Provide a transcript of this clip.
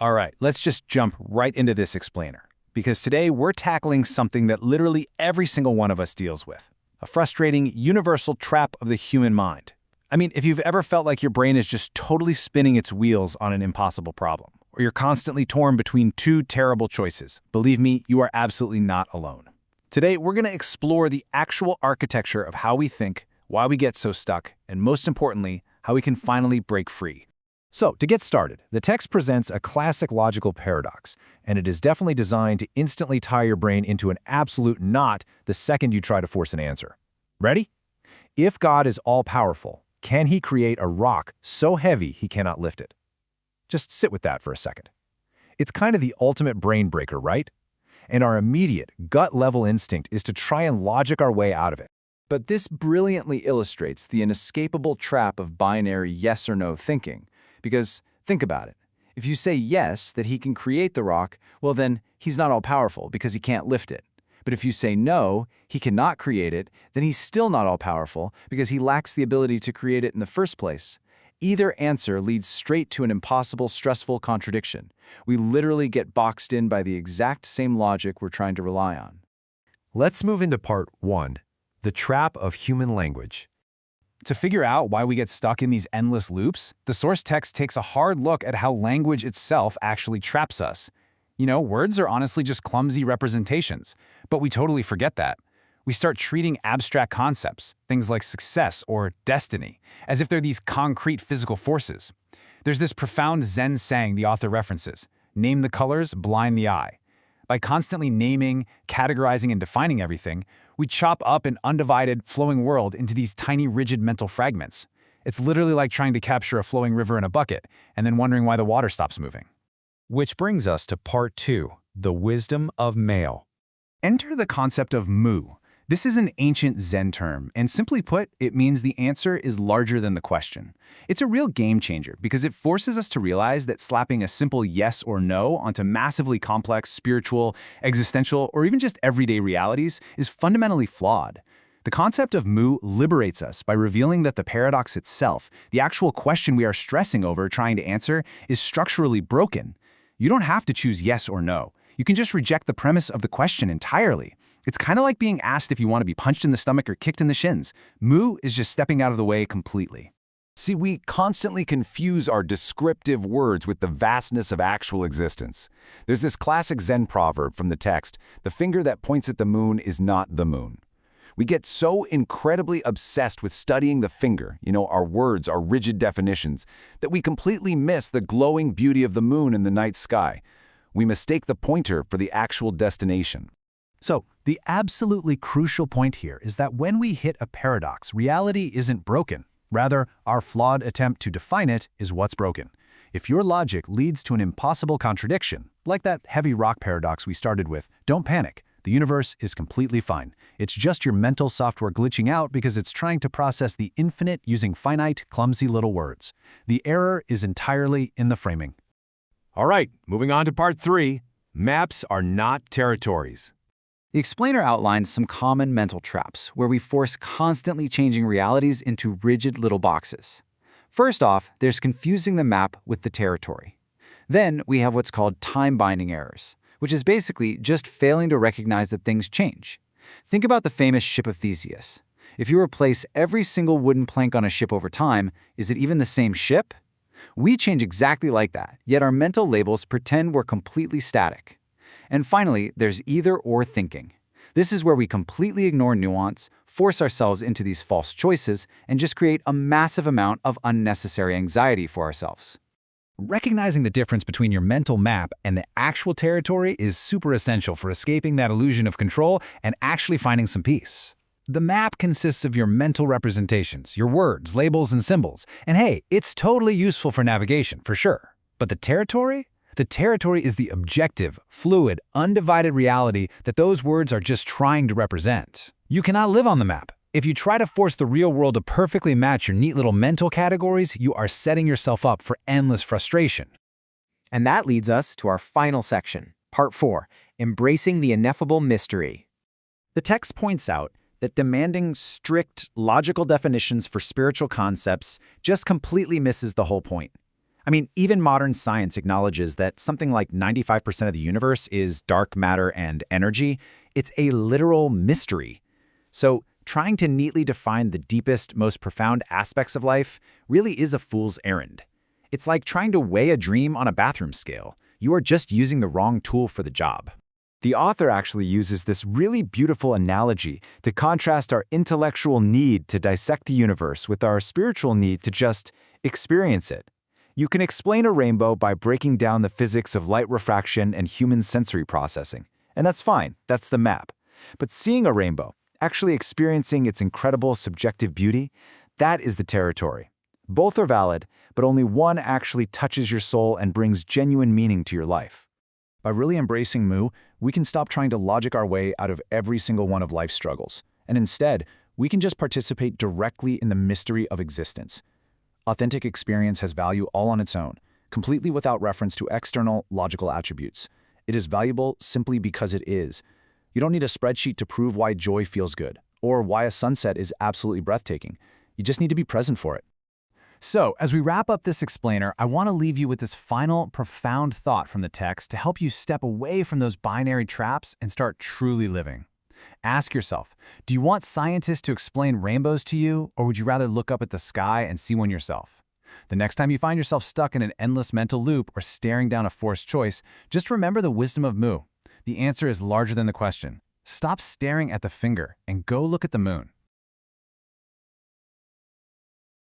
All right, let's just jump right into this explainer. Because today we're tackling something that literally every single one of us deals with. A frustrating, universal trap of the human mind. I mean, if you've ever felt like your brain is just totally spinning its wheels on an impossible problem, or you're constantly torn between two terrible choices, believe me, you are absolutely not alone. Today, we're going to explore the actual architecture of how we think, why we get so stuck, and most importantly, how we can finally break free. So, to get started, the text presents a classic logical paradox, and it is definitely designed to instantly tie your brain into an absolute knot the second you try to force an answer. Ready? If God is all-powerful, can he create a rock so heavy he cannot lift it? Just sit with that for a second. It's kind of the ultimate brain breaker, right? And our immediate, gut-level instinct is to try and logic our way out of it. But this brilliantly illustrates the inescapable trap of binary yes or no thinking. Because think about it. If you say yes, that he can create the rock, well then, he's not all-powerful because he can't lift it. But if you say no, he cannot create it, then he's still not all-powerful because he lacks the ability to create it in the first place. Either answer leads straight to an impossible, stressful contradiction. We literally get boxed in by the exact same logic we're trying to rely on. Let's move into part 1, the trap of human language. To figure out why we get stuck in these endless loops, the source text takes a hard look at how language itself actually traps us. You know, words are honestly just clumsy representations, but we totally forget that. We start treating abstract concepts, things like success or destiny, as if they're these concrete physical forces. There's this profound Zen saying the author references, "Name the colors, blind the eye." By constantly naming, categorizing, and defining everything, we chop up an undivided, flowing world into these tiny, rigid mental fragments. It's literally like trying to capture a flowing river in a bucket and then wondering why the water stops moving. Which brings us to part 2, the wisdom of Mu. Enter the concept of Mu. This is an ancient Zen term, and simply put, it means the answer is larger than the question. It's a real game changer because it forces us to realize that slapping a simple yes or no onto massively complex, spiritual, existential, or even just everyday realities is fundamentally flawed. The concept of Mu liberates us by revealing that the paradox itself, the actual question we are stressing over trying to answer, is structurally broken. You don't have to choose yes or no. You can just reject the premise of the question entirely. It's kind of like being asked if you want to be punched in the stomach or kicked in the shins. Mu is just stepping out of the way completely. See, we constantly confuse our descriptive words with the vastness of actual existence. There's this classic Zen proverb from the text, "The finger that points at the moon is not the moon." We get so incredibly obsessed with studying the finger, our words, our rigid definitions, that we completely miss the glowing beauty of the moon in the night sky. We mistake the pointer for the actual destination. So, the absolutely crucial point here is that when we hit a paradox, reality isn't broken. Rather, our flawed attempt to define it is what's broken. If your logic leads to an impossible contradiction, like that heavy rock paradox we started with, don't panic. The universe is completely fine. It's just your mental software glitching out because it's trying to process the infinite using finite, clumsy little words. The error is entirely in the framing. All right, moving on to part 3. Maps are not territories. The explainer outlines some common mental traps where we force constantly changing realities into rigid little boxes. First off, there's confusing the map with the territory. Then we have what's called time-binding errors, which is basically just failing to recognize that things change. Think about the famous ship of Theseus. If you replace every single wooden plank on a ship over time, is it even the same ship? We change exactly like that, yet our mental labels pretend we're completely static. And finally, there's either-or thinking. This is where we completely ignore nuance, force ourselves into these false choices, and just create a massive amount of unnecessary anxiety for ourselves. Recognizing the difference between your mental map and the actual territory is super essential for escaping that illusion of control and actually finding some peace. The map consists of your mental representations, your words, labels, and symbols. And hey, it's totally useful for navigation, for sure. But the territory? The territory is the objective, fluid, undivided reality that those words are just trying to represent. You cannot live on the map. If you try to force the real world to perfectly match your neat little mental categories, you are setting yourself up for endless frustration. And that leads us to our final section, Part 4, Embracing the Ineffable Mystery. The text points out that demanding strict, logical definitions for spiritual concepts just completely misses the whole point. I mean, even modern science acknowledges that something like 95% of the universe is dark matter and energy. It's a literal mystery. So, trying to neatly define the deepest, most profound aspects of life really is a fool's errand. It's like trying to weigh a dream on a bathroom scale. You are just using the wrong tool for the job. The author actually uses this really beautiful analogy to contrast our intellectual need to dissect the universe with our spiritual need to just experience it. You can explain a rainbow by breaking down the physics of light refraction and human sensory processing. And that's fine, that's the map. But seeing a rainbow, actually experiencing its incredible subjective beauty, that is the territory. Both are valid, but only one actually touches your soul and brings genuine meaning to your life. By really embracing Mu, we can stop trying to logic our way out of every single one of life's struggles. And instead, we can just participate directly in the mystery of existence. Authentic experience has value all on its own, completely without reference to external, logical attributes. It is valuable simply because it is. You don't need a spreadsheet to prove why joy feels good, or why a sunset is absolutely breathtaking. You just need to be present for it. So, as we wrap up this explainer, I want to leave you with this final, profound thought from the text to help you step away from those binary traps and start truly living. Ask yourself, do you want scientists to explain rainbows to you, or would you rather look up at the sky and see one yourself? The next time you find yourself stuck in an endless mental loop or staring down a forced choice, just remember the wisdom of Mu. The answer is larger than the question. Stop staring at the finger and go look at the moon.